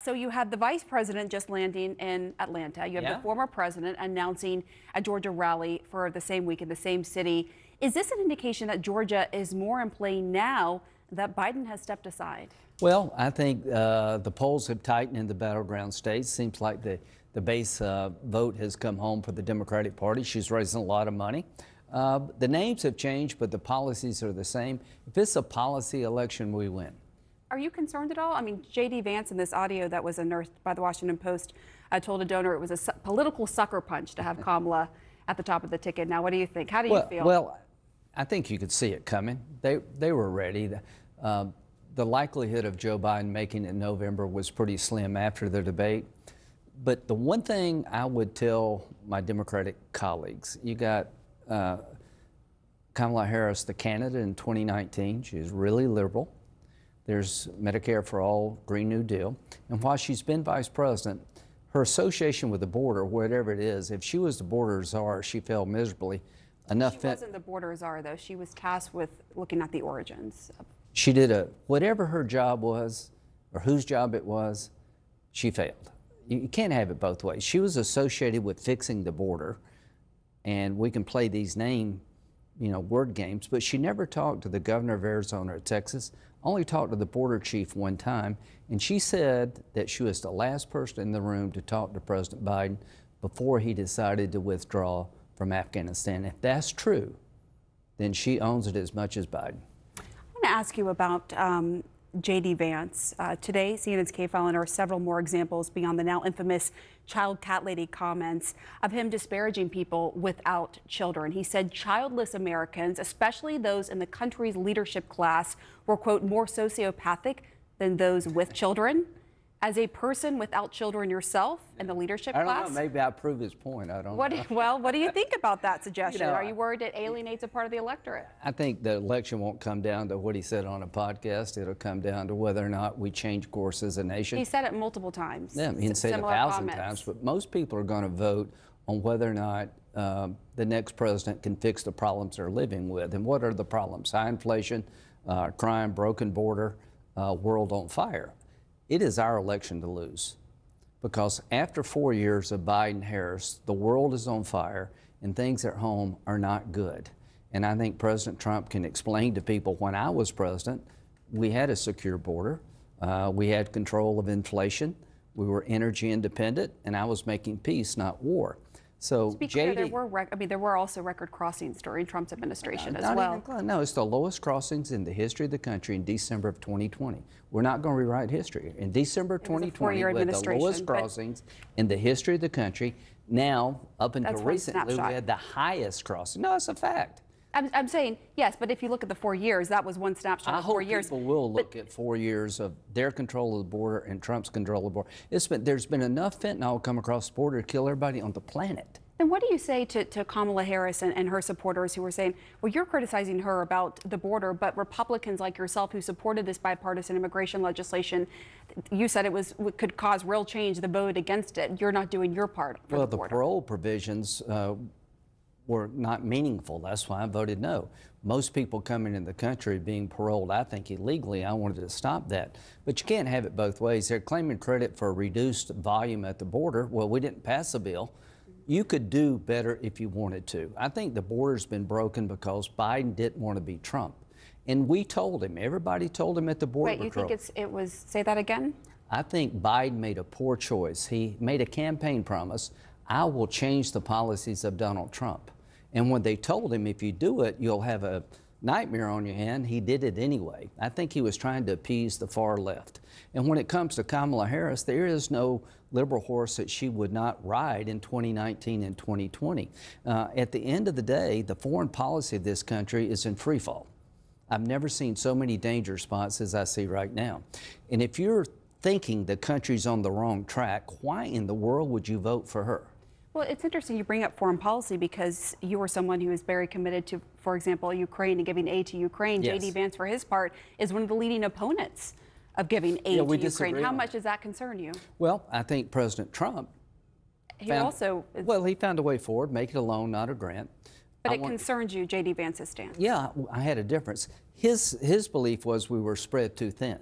So you had the vice president just landing in Atlanta. You have the former president announcing a Georgia rally for the same week in the same city. Is this an indication that Georgia is more in play now that Biden has stepped aside? Well, I think the polls have tightened in the battleground states. Seems like the base vote has come home for the Democratic Party. She's raising a lot of money. The names have changed, but the policies are the same. If it's a policy election, we win. Are you concerned at all? I mean, J.D. Vance in this audio that was unearthed by the Washington Post told a donor it was a political sucker punch to have Kamala at the top of the ticket. Now, what do you think? How do you feel? Well, I think you could see it coming. They were ready. The likelihood of Joe Biden making it in November was pretty slim after the debate. But the one thing I would tell my Democratic colleagues, you got Kamala Harris, the candidate in 2019. She's really liberal. There's Medicare for All, Green New Deal. And while she's been vice president, her association with the border, whatever it is, if she was the border czar, she failed miserably. She wasn't the border czar, though. She was tasked with looking at the origins. She did whatever her job was, or whose job it was, she failed. You can't have it both ways. She was associated with fixing the border, and we can play these word games, but she never talked to the governor of Arizona or Texas, only talked to the border chief one time, and she said that she was the last person in the room to talk to President Biden before he decided to withdraw from Afghanistan. If that's true, then she owns it as much as Biden. I want to ask you about J.D. Vance. Today, CNN's Kay Fallon, are several more examples beyond the now infamous child cat lady comments of him disparaging people without children. He said childless Americans, especially those in the country's leadership class, were, quote, more sociopathic than those with children. As a person without children yourself in the leadership class? I don't know. Maybe I'll prove his point. I don't know. Well, what do you think about that suggestion? Are you worried it alienates a part of the electorate? I think the election won't come down to what he said on a podcast. It'll come down to whether or not we change course as a nation. He said it multiple times. Yeah, he said it 1,000 times. But most people are going to vote on whether or not the next president can fix the problems they're living with. And what are the problems? High inflation, crime, broken border, world on fire. It is our election to lose, because after 4 years of Biden-Harris, the world is on fire and things at home are not good. And I think President Trump can explain to people, when I was president, we had a secure border, we had control of inflation, we were energy independent, and I was making peace, not war. So, to be clear, there were also record crossings during Trump's administration as well. No, it's the lowest crossings in the history of the country in December of 2020. We're not going to rewrite history. In December of 2020, we had the lowest crossings in the history of the country. Now, up until recently, we had the highest crossing. No, it's a fact. I'm saying, yes, but if you look at the 4 years, that was one snapshot of 4 years. I hope people will look at 4 years of their control of the border and Trump's control of the border. There's been enough fentanyl come across the border to kill everybody on the planet. And what do you say to Kamala Harris and her supporters who were saying, well, you're criticizing her about the border, but Republicans like yourself who supported this bipartisan immigration legislation, you said it could cause real change, the vote against it. You're not doing your part for the border. Well, the parole provisions were not meaningful. That's why I voted no. Most people coming in the country being paroled, I think, illegally. I wanted to stop that. But you can't have it both ways. They're claiming credit for a reduced volume at the border. Well, we didn't pass a bill. You could do better if you wanted to. I think the border's been broken because Biden didn't want to be Trump. And we told him, everybody told him at the border. Wait, you think it was, say that again? I think Biden made a poor choice. He made a campaign promise, I will change the policies of Donald Trump. And when they told him, if you do it, you'll have a nightmare on your hand, he did it anyway. I think he was trying to appease the far left. And when it comes to Kamala Harris, there is no liberal horse that she would not ride in 2019 and 2020. At the end of the day, the foreign policy of this country is in free fall. I've never seen so many danger spots as I see right now. And if you're thinking the country's on the wrong track, why in the world would you vote for her? Well, it's interesting you bring up foreign policy because you were someone who is very committed to, for example, Ukraine and giving aid to Ukraine. Yes. J.D. Vance, for his part, is one of the leading opponents of giving aid to Ukraine. How much does that concern you? Well, I think President Trump he found a way forward, make it a loan, not a grant. But it concerns you, J.D. Vance's stance. Yeah, I had a difference. His belief was we were spread too thin.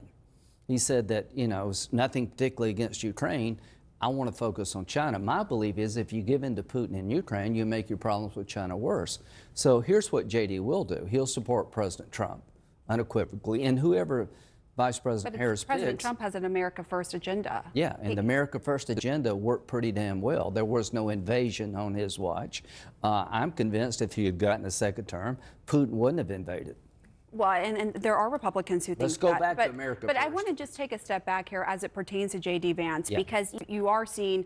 He said that, it's nothing particularly against Ukraine. I want to focus on China. My belief is if you give in to Putin in Ukraine, you make your problems with China worse. So here's what JD will do. He'll support President Trump unequivocally, and whoever Vice President Harris picks. President Trump has an America First agenda. Yeah, and the America First agenda worked pretty damn well. There was no invasion on his watch. I'm convinced if he had gotten a second term, Putin wouldn't have invaded. Well, and there are Republicans who think that. Let's go back to America But first. I want to just take a step back here as it pertains to J.D. Vance, Yeah. because you are seeing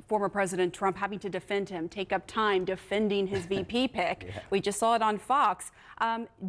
former President Trump having to defend him, take up time defending his VP pick. Yeah. We just saw it on Fox.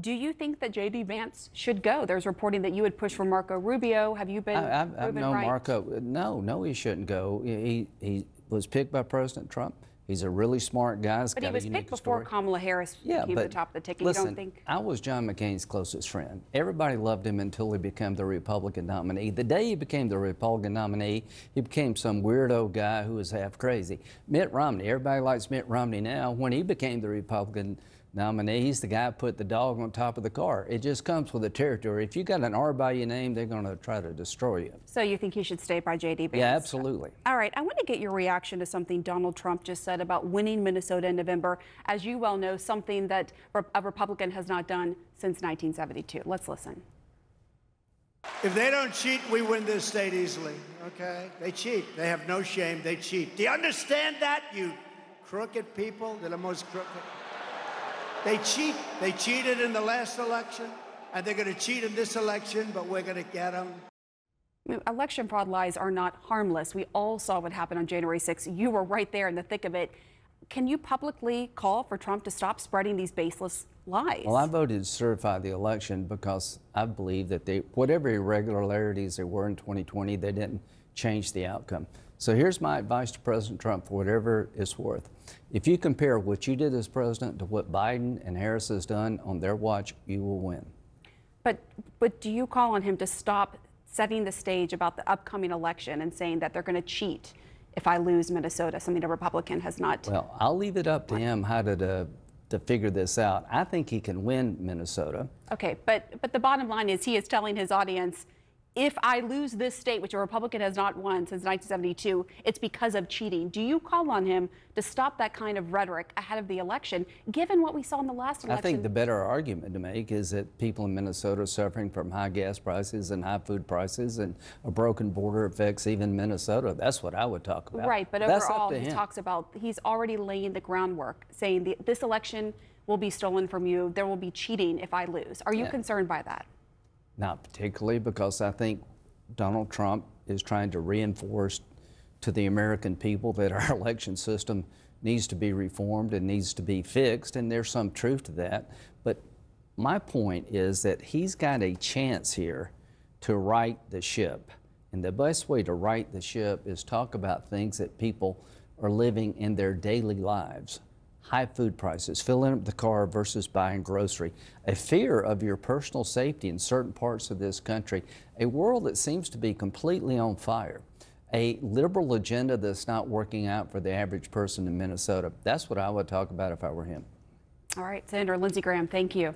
Do you think that J.D. Vance should go? There's reporting that you would push for Marco Rubio. Have you been I've known right? Marco. No, he shouldn't go. He was picked by President Trump. He's a really smart guy. He's But got he was a unique picked before story. Kamala Harris came to the top of the ticket. Listen, You don't think? I was John McCain's closest friend. Everybody loved him until he became the Republican nominee. The day he became the Republican nominee, he became some weirdo guy who was half crazy. Mitt Romney, everybody likes Mitt Romney now. When he became the Republican nominee, he's the guy who put the dog on top of the car. It just comes with the territory. If you got an R by your name, they're going to try to destroy you. So you think he should stay by J.D. Vance? Yeah, absolutely. All right, I want to get your reaction to something Donald Trump just said about winning Minnesota in November. As you well know, something that a Republican has not done since 1972. Let's listen. If they don't cheat, we win this state easily, okay? They cheat. They have no shame. They cheat. Do you understand that, you crooked people? They're the most crooked. They cheat. They cheated in the last election, and they're going to cheat in this election, but we're going to get them. Election fraud lies are not harmless. We all saw what happened on January 6th. You were right there in the thick of it. Can you publicly call for Trump to stop spreading these baseless lies? Well, I voted to certify the election because I believe that whatever irregularities there were in 2020, they didn't change the outcome. So here's my advice to President Trump for whatever it's worth. If you compare what you did as president to what Biden and Harris has done on their watch, you will win. But do you call on him to stop setting the stage about the upcoming election and saying that they're going to cheat if I lose Minnesota, something a Republican has not? Well, I'll leave it up to him how to figure this out. I think he can win Minnesota. Okay, but the bottom line is he is telling his audience, if I lose this state, which a Republican has not won since 1972, it's because of cheating. Do you call on him to stop that kind of rhetoric ahead of the election, given what we saw in the last election? I think the better argument to make is that people in Minnesota are suffering from high gas prices and high food prices, and a broken border affects even Minnesota. That's what I would talk about. Right, but that's overall, up to he him. talks about he's already laying the groundwork, saying this election will be stolen from you. There will be cheating if I lose. Are you concerned by that? Not particularly, because I think Donald Trump is trying to reinforce to the American people that our election system needs to be reformed and needs to be fixed, and there's some truth to that. But my point is that he's got a chance here to right the ship. And the best way to right the ship is talk about things that people are living in their daily lives. High food prices, filling up the car versus buying grocery, a fear of your personal safety in certain parts of this country, a world that seems to be completely on fire, a liberal agenda that's not working out for the average person in Minnesota. That's what I would talk about if I were him. All right, Senator Lindsey Graham, thank you.